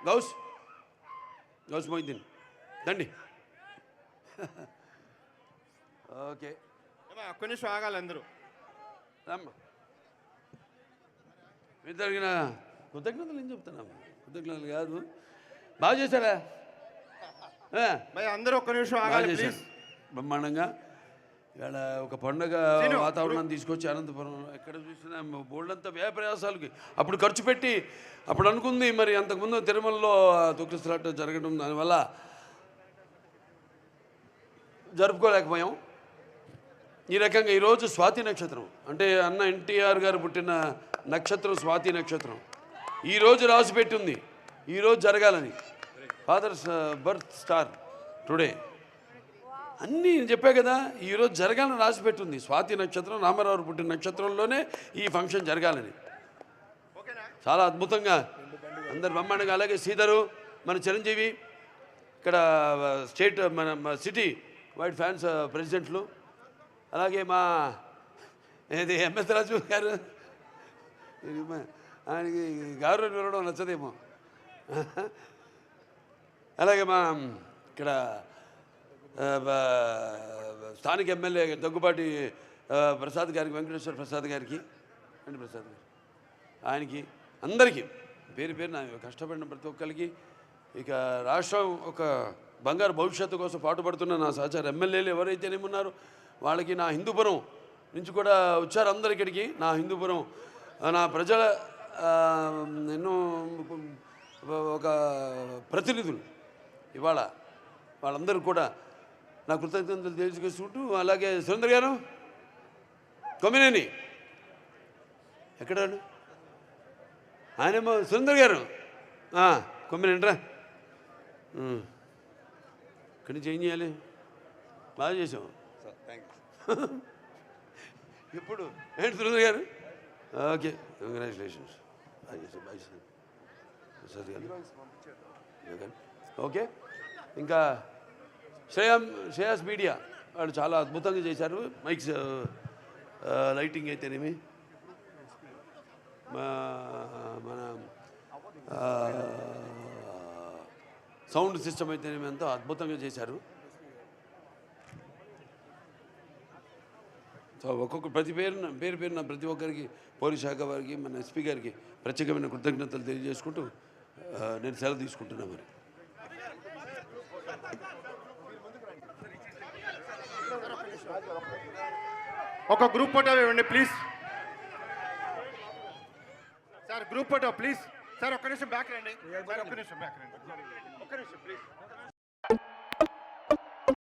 గౌస్ గౌస్ మొయిద్దీన్ దండి. Okay ఒక్క నిమిషం ఆగాలి అందరూ. రమ్మ మీరు జరిగిన కృతజ్ఞతలు ఏం చెప్తున్నాము, కృతజ్ఞతలు కాదు. బాగా చేశారా? అందరూ ఒక్క నిమిషం బాగా ఆగాలి చేశారు ప్లీజ్. బ్రహ్మాండంగా. ఇక్కడ ఒక పండుగ వాతావరణం తీసుకొచ్చి అనంతపురం ఎక్కడ చూసినా బోల్డంతా వ్యయ ప్రయాసాలకి అప్పుడు ఖర్చు పెట్టి అప్పుడు అనుకుంది. మరి అంతకుముందు తిరుమలలో తొక్కిసలాట జరగడం, దానివల్ల జరుపుకోలేకపోయాం. ఈ రకంగా ఈరోజు స్వాతి నక్షత్రం అంటే అన్న ఎన్టీఆర్ గారు పుట్టిన నక్షత్రం స్వాతి నక్షత్రం. ఈరోజు రాసిపెట్టి ఉంది, ఈరోజు జరగాలని. ఫాదర్స్ బర్త్ స్టార్ టుడే అన్నీ చెప్పా కదా, ఈరోజు జరగాలని రాసిపెట్టింది. స్వాతి నక్షత్రం రామారావు పుట్టిన నక్షత్రంలోనే ఈ ఫంక్షన్ జరగాలని. చాలా అద్భుతంగా అందరు బ్రహ్మాండంగా. అలాగే శ్రీధరు, మన చిరంజీవి, ఇక్కడ స్టేట్ మన సిటీ వైడ్ ఫ్యాన్స్ ప్రెసిడెంట్లు, అలాగే మా ఏది ఎంఎస్ రాజు గారు, ఆయనకి గారు వెళ్ళడం నచ్చదేమో. అలాగే మా ఇక్కడ స్థానిక ఎమ్మెల్యే దగ్గుబాటి ప్రసాద్ గారికి, వెంకటేశ్వర ప్రసాద్ గారికి, వెంకట ప్రసాద్ గారికి, ఆయనకి అందరికీ పేరు పేరున కష్టపడిన ప్రతి ఒక్కరికి, ఇక రాష్ట్రం ఒక బంగారు భవిష్యత్తు కోసం పాటుపడుతున్న నా సహచార ఎమ్మెల్యేలు ఎవరైతేనేమున్నారో వాళ్ళకి, నా హిందూపురం నుంచి కూడా వచ్చారు అందరు ఇక్కడికి. నా హిందూపురం నా ప్రజల ఎన్నో ఒక ప్రతినిధులు ఇవాళ, వాళ్ళందరూ కూడా నా కృతజ్ఞతలు తెలుసుకుంటూ, అలాగే సురేంద్ర గారు కొమ్మినేని ఎక్కడ ఆయనేమో సురేంద్ర గారు కొమ్మినేని రా, ఇక్కడి నుంచి ఏం చేయాలి, బాగా చేసాం ఇప్పుడు ఏంటి సురేంద్ర గారు? ఓకే, కంగ్రాచులేషన్స్, బాగా చేసాం, బాగా చేసాం ప్రసాద్ గారు. ఓకే, ఇంకా శ్రేయాస్ మీడియా వాళ్ళు చాలా అద్భుతంగా చేశారు. మైక్స్ లైటింగ్ అయితేనేమి, మన సౌండ్ సిస్టమ్ అయితేనేమి ఎంతో అద్భుతంగా చేశారు. సో ఒక్కొక్క పేరు పేరున ప్రతి ఒక్కరికి, పోలీస్ శాఖ వారికి, మన ఎస్పీ గారికి ప్రత్యేకమైన కృతజ్ఞతలు తెలియజేసుకుంటూ నేను సెలవు తీసుకుంటున్నా. మరి ఒక గ్రూప్ ఫోటో ఇవ్వండి please sir. Group photo please sir. ఒక్క నిమిషం బ్యాక్ రండి సార్, ఒక్క నిమిషం బ్యాక్ రండి. ఒక్క నిమిషం